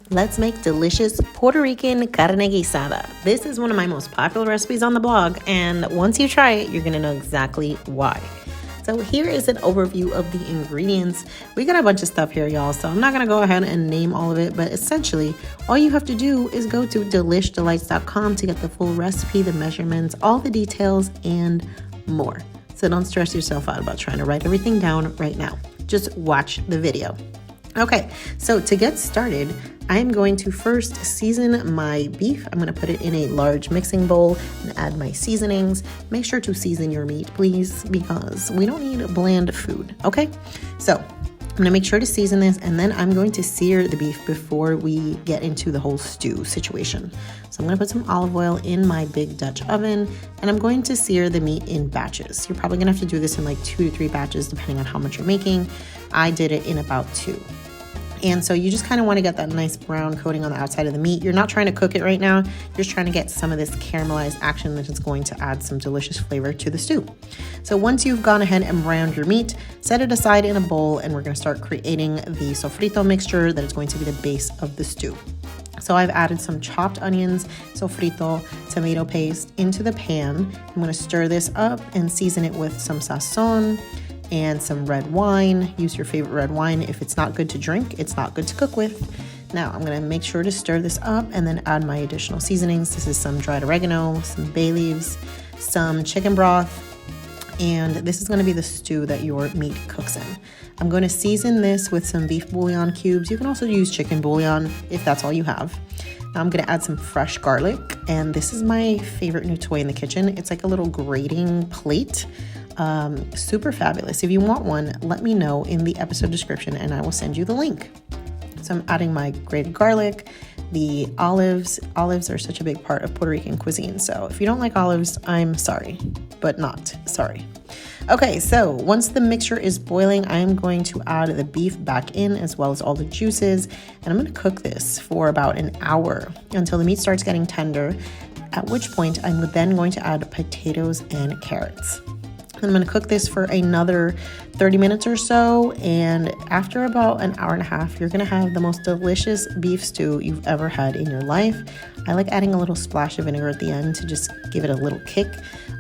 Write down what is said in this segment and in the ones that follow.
Let's make delicious Puerto Rican carne guisada. This is one of my most popular recipes on the blog, and once you try it, you're gonna know exactly why. So here is an overview of the ingredients. We got a bunch of stuff here, y'all, so I'm not gonna go ahead and name all of it, but essentially, all you have to do is go to DelishD'Lites.com to get the full recipe, the measurements, all the details, and more. So don't stress yourself out about trying to write everything down right now. Just watch the video. Okay, so to get started, I'm going to first season my beef. I'm going to put it in a large mixing bowl and add my seasonings. Make sure to season your meat, please, because we don't need bland food, okay? So I'm going to make sure to season this, and then I'm going to sear the beef before we get into the whole stew situation. So I'm going to put some olive oil in my big Dutch oven, and I'm going to sear the meat in batches. You're probably going to have to do this in like 2 to 3 batches, depending on how much you're making. I did it in about 2. And so you just kind of want to get that nice brown coating on the outside of the meat. You're not trying to cook it right now. You're just trying to get some of this caramelized action that is going to add some delicious flavor to the stew. So once you've gone ahead and browned your meat, set it aside in a bowl, and we're going to start creating the sofrito mixture that is going to be the base of the stew. So I've added some chopped onions, sofrito, tomato paste into the pan. I'm going to stir this up and season it with some sazon and some red wine. Use your favorite red wine. If it's not good to drink, it's not good to cook with. Now I'm gonna make sure to stir this up and then add my additional seasonings. This is some dried oregano, some bay leaves, some chicken broth, and this is gonna be the stew that your meat cooks in. I'm gonna season this with some beef bouillon cubes. You can also use chicken bouillon if that's all you have. Now I'm gonna add some fresh garlic, and this is my favorite new toy in the kitchen. It's like a little grating plate. Super fabulous. If you want one, let me know in the episode description and I will send you the link. So I'm adding my grated garlic, the olives. Olives are such a big part of Puerto Rican cuisine. So if you don't like olives, I'm sorry, but not sorry. Okay, so once the mixture is boiling, I am going to add the beef back in as well as all the juices. And I'm going to cook this for about an hour until the meat starts getting tender, at which point I'm then going to add potatoes and carrots. I'm going to cook this for another 30 minutes or so, and after about an hour and a half, you're going to have the most delicious beef stew you've ever had in your life. I like adding a little splash of vinegar at the end to just give it a little kick.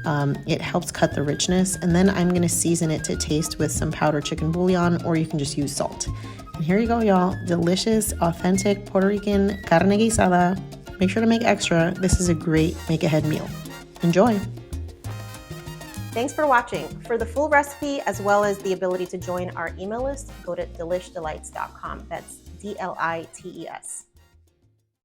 It helps cut the richness, and then I'm going to season it to taste with some powdered chicken bouillon, or you can just use salt. And here you go, y'all. Delicious, authentic Puerto Rican carne guisada. Make sure to make extra. This is a great make-ahead meal. Enjoy. Thanks for watching. For the full recipe, as well as the ability to join our email list, go to DelishD'Lites.com. That's DLITES.